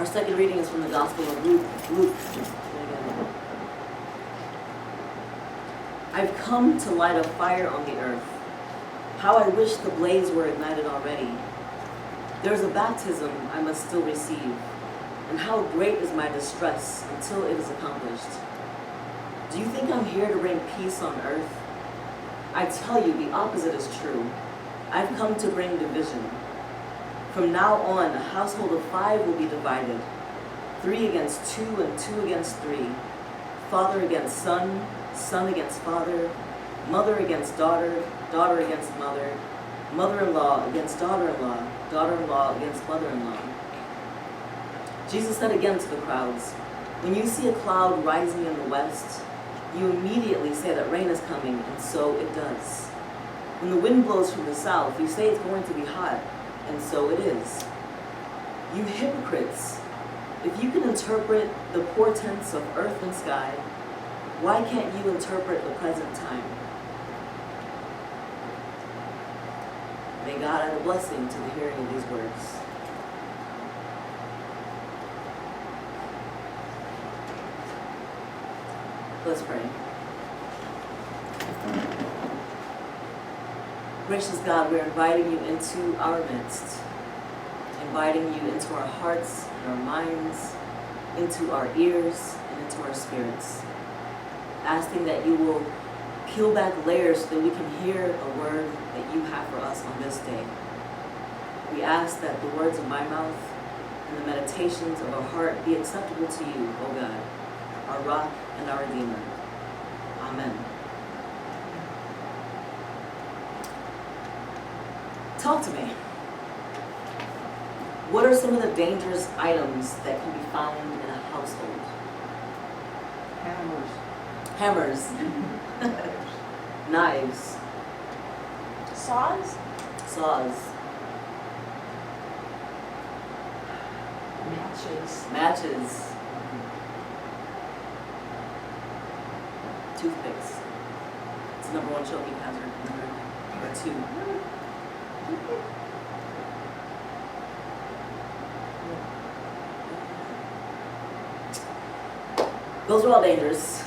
Our second reading is from the Gospel of Luke. I've come to light a fire on the earth. How I wish the blaze were ignited already. There's a baptism I must still receive, and how great is my distress until it is accomplished. Do you think I'm here to bring peace on earth? I tell you, the opposite is true. I've come to bring division. From now on, a household of 5 will be divided, 3 against 2 and 2 against 3, father against son, son against father, mother against daughter, daughter against mother, mother-in-law against daughter-in-law, daughter-in-law against mother-in-law. Jesus said again to the crowds, when you see a cloud rising in the west, you immediately say that rain is coming, and so it does. When the wind blows from the south, you say it's going to be hot, and so it is. You hypocrites, if you can interpret the portents of earth and sky, why can't you interpret the present time? May God add a blessing to the hearing of these words. Let's pray. Gracious God, we're inviting you into our midst, inviting you into our hearts and our minds, into our ears and into our spirits, asking that you will peel back layers so that we can hear a word that you have for us on this day. We ask that the words of my mouth and the meditations of our heart be acceptable to you, O God, our rock and our Redeemer. Amen. Talk to me. What are some of the dangerous items that can be found in a household? Hammers. Knives. Saws? Matches. Toothpicks. It's the #1 choking hazard in America. Or 2. Those are all dangerous.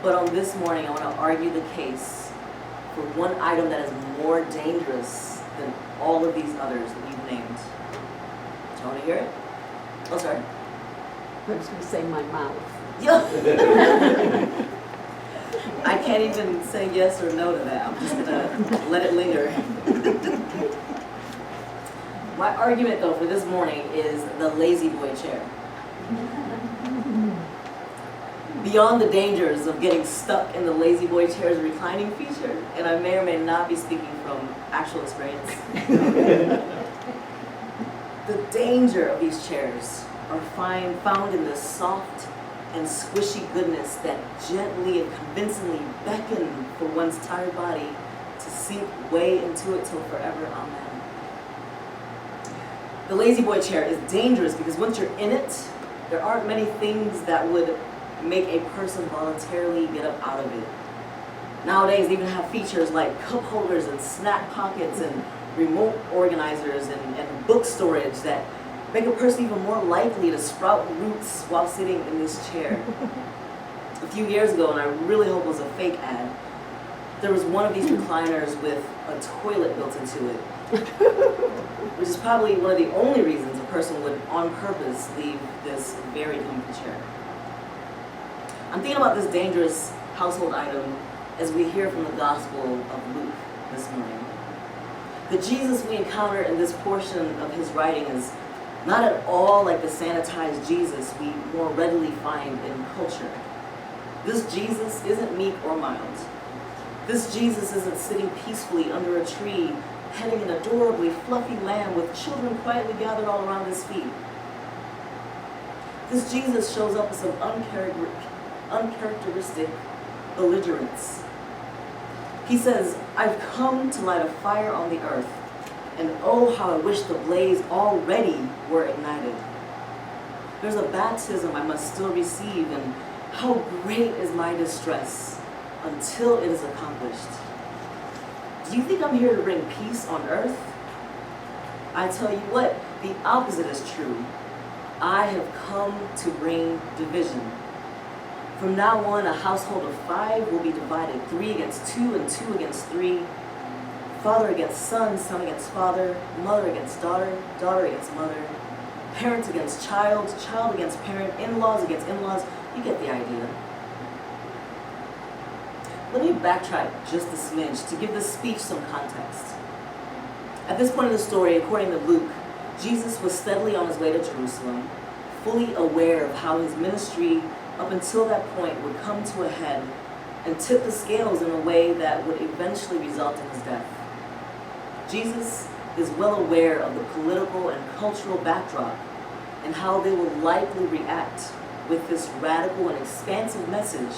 But on this morning, I want to argue the case for one item that is more dangerous than all of these others that you've named. Do you want to hear it? Oh, sorry. I was going to say my mouth. Yeah. I can't even say yes or no to that. I'm just going to let it linger. My argument, though, for this morning is the lazy boy chair. Beyond the dangers of getting stuck in the lazy boy chair's reclining feature, and I may or may not be speaking from actual experience, the danger of these chairs are found in the soft and squishy goodness that gently and convincingly beckon for one's tired body to sink way into it till forever. Amen. The lazy boy chair is dangerous because once you're in it, there aren't many things that would make a person voluntarily get up out of it. Nowadays, they even have features like cup holders and snack pockets and remote organizers and book storage that make a person even more likely to sprout roots while sitting in this chair. A few years ago, and I really hope it was a fake ad, there was one of these recliners with a toilet built into it, which is probably one of the only reasons a person would on purpose leave this very comfy chair. I'm thinking about this dangerous household item as we hear from the Gospel of Luke this morning. The Jesus we encounter in this portion of his writing is not at all like the sanitized Jesus we more readily find in culture. This Jesus isn't meek or mild. This Jesus isn't sitting peacefully under a tree, petting an adorably fluffy lamb with children quietly gathered all around his feet. This Jesus shows up with some uncharacteristic belligerence. He says, I've come to light a fire on the earth, and oh, how I wish the blaze already were ignited. There's a baptism I must still receive, and how great is my distress until it is accomplished. Do you think I'm here to bring peace on earth? I tell you what, the opposite is true. I have come to bring division. From now on, a household of 5 will be divided, 3 against 2 and 2 against 3. Father against son, son against father, mother against daughter, daughter against mother, parent against child, child against parent, in-laws against in-laws. You get the idea. Let me backtrack just a smidge to give this speech some context. At this point in the story, according to Luke, Jesus was steadily on his way to Jerusalem, fully aware of how his ministry up until that point would come to a head and tip the scales in a way that would eventually result in his death. Jesus is well aware of the political and cultural backdrop and how they will likely react with this radical and expansive message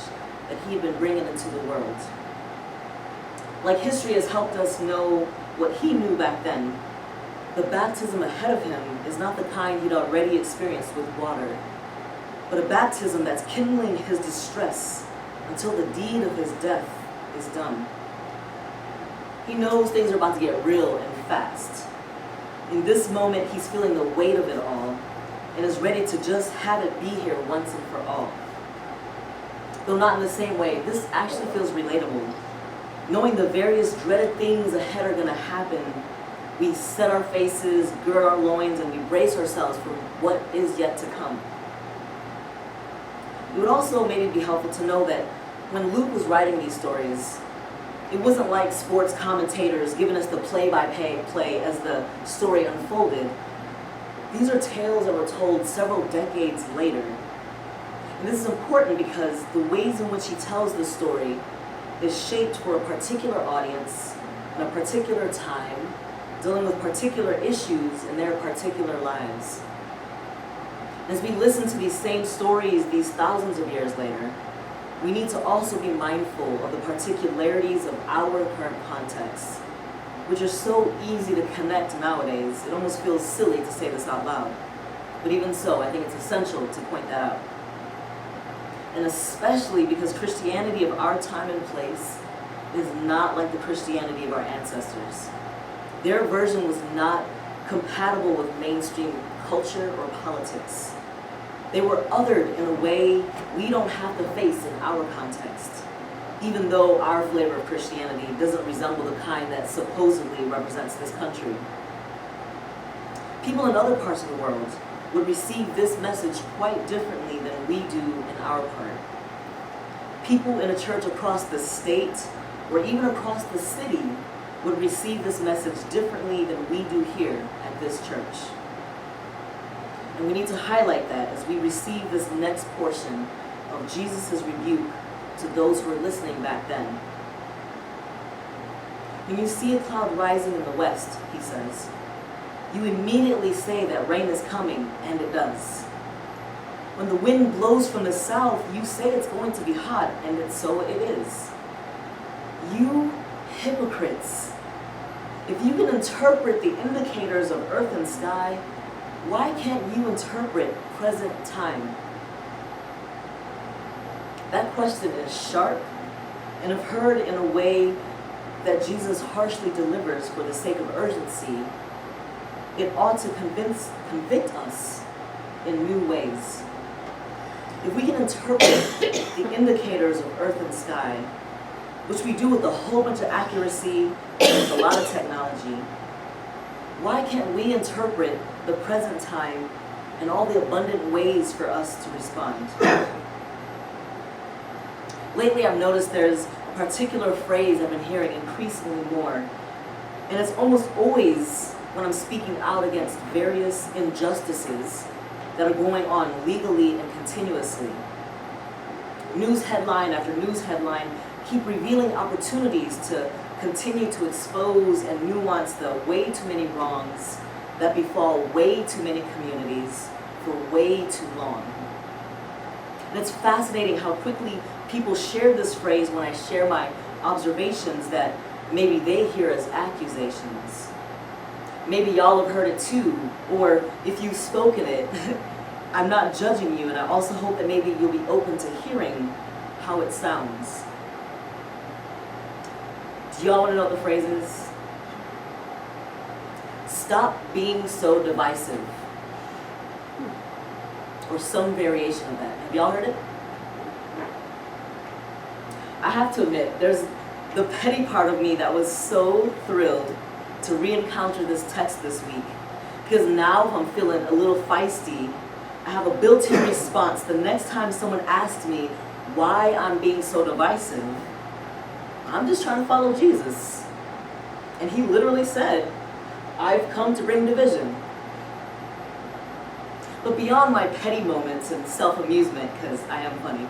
that he had been bringing into the world. Like history has helped us know what he knew back then, the baptism ahead of him is not the kind he'd already experienced with water, but a baptism that's kindling his distress until the deed of his death is done. He knows things are about to get real and fast. In this moment, he's feeling the weight of it all and is ready to just have it be here once and for all. Though not in the same way, this actually feels relatable. Knowing the various dreaded things ahead are going to happen, we set our faces, gird our loins, and we brace ourselves for what is yet to come. It would also maybe be helpful to know that when Luke was writing these stories, it wasn't like sports commentators giving us the play-by-play as the story unfolded. These are tales that were told several decades later. And this is important because the ways in which he tells the story is shaped for a particular audience in a particular time, dealing with particular issues in their particular lives. As we listen to these same stories these thousands of years later, we need to also be mindful of the particularities of our current context, which are so easy to connect nowadays. It almost feels silly to say this out loud. But even so, I think it's essential to point that out. And especially because Christianity of our time and place is not like the Christianity of our ancestors. Their version was not compatible with mainstream culture or politics. They were othered in a way we don't have to face in our context, even though our flavor of Christianity doesn't resemble the kind that supposedly represents this country. People in other parts of the world would receive this message quite differently than we do in our part. People in a church across the state or even across the city would receive this message differently than we do here at this church. And we need to highlight that as we receive this next portion of Jesus' rebuke to those who were listening back then. When you see a cloud rising in the west, he says, you immediately say that rain is coming, and it does. When the wind blows from the south, you say it's going to be hot, and so it is. You hypocrites! If you can interpret the indicators of earth and sky, why can't you interpret present time? That question is sharp, and if heard in a way that Jesus harshly delivers for the sake of urgency, it ought to convict us in new ways. If we can interpret the indicators of earth and sky, which we do with a whole bunch of accuracy and with a lot of technology, why can't we interpret the present time and all the abundant ways for us to respond? Lately, I've noticed there's a particular phrase I've been hearing increasingly more, and it's almost always when I'm speaking out against various injustices that are going on legally and continuously. News headline after news headline keep revealing opportunities to continue to expose and nuance the way too many wrongs that befall way too many communities for way too long. And it's fascinating how quickly people share this phrase when I share my observations that maybe they hear as accusations. Maybe y'all have heard it too, or if you've spoken it, I'm not judging you, and I also hope that maybe you'll be open to hearing how it sounds. Do y'all want to know what the phrase is? Stop being so divisive. or some variation of that. Have y'all heard it? I have to admit, there's the petty part of me that was so thrilled to re-encounter this text this week, because now if I'm feeling a little feisty, I have a built-in response the next time someone asks me why I'm being so divisive. I'm just trying to follow Jesus. And he literally said, I've come to bring division. But beyond my petty moments and self-amusement, because I am funny,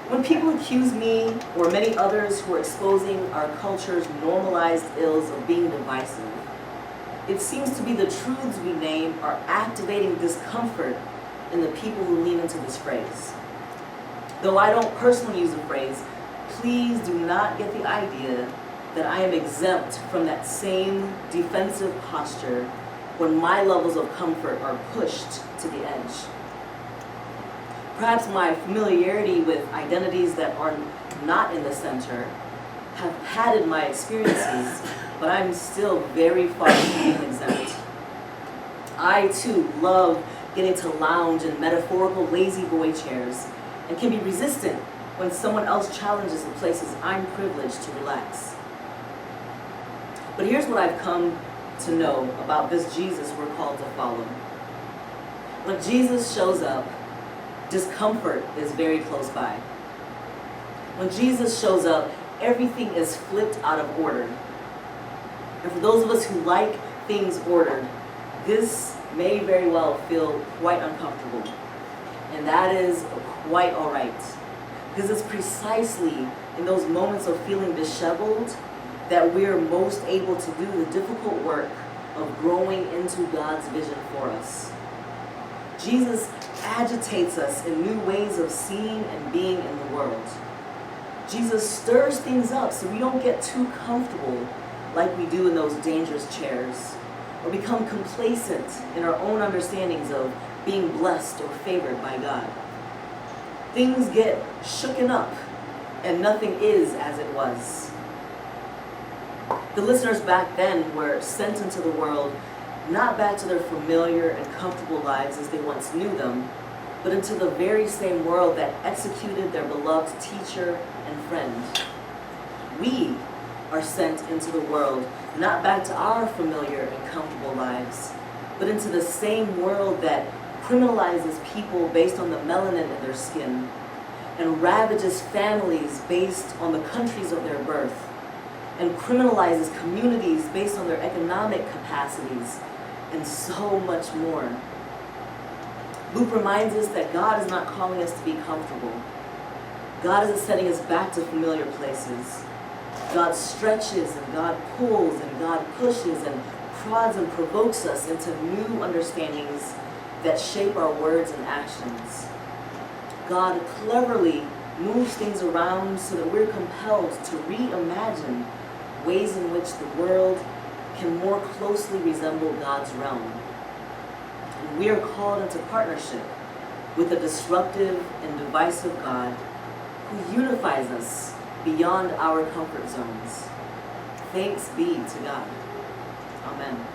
when people accuse me or many others who are exposing our culture's normalized ills of being divisive, it seems to be the truths we name are activating discomfort in the people who lean into this phrase. Though I don't personally use the phrase, please do not get the idea that I am exempt from that same defensive posture when my levels of comfort are pushed to the edge. Perhaps my familiarity with identities that are not in the center have padded my experiences, but I'm still very far from being exempt. I too love getting to lounge in metaphorical lazy boy chairs and can be resistant when someone else challenges the places I'm privileged to relax. But here's what I've come to know about this Jesus we're called to follow. When Jesus shows up, discomfort is very close by. When Jesus shows up, everything is flipped out of order. And for those of us who like things ordered, this may very well feel quite uncomfortable. And that is quite all right. Because it's precisely in those moments of feeling disheveled that we're most able to do the difficult work of growing into God's vision for us. Jesus agitates us in new ways of seeing and being in the world. Jesus stirs things up so we don't get too comfortable like we do in those dangerous chairs, or become complacent in our own understandings of being blessed or favored by God. Things get shooken up, and nothing is as it was. The listeners back then were sent into the world not back to their familiar and comfortable lives as they once knew them, but into the very same world that executed their beloved teacher and friend. We are sent into the world not back to our familiar and comfortable lives, but into the same world that criminalizes people based on the melanin in their skin, and ravages families based on the countries of their birth, and criminalizes communities based on their economic capacities, and so much more. Luke reminds us that God is not calling us to be comfortable. God isn't sending us back to familiar places. God stretches and God pulls and God pushes and prods and provokes us into new understandings that shape our words and actions. God cleverly moves things around so that we're compelled to reimagine ways in which the world can more closely resemble God's realm. And we are called into partnership with a disruptive and divisive God who unifies us beyond our comfort zones. Thanks be to God. Amen.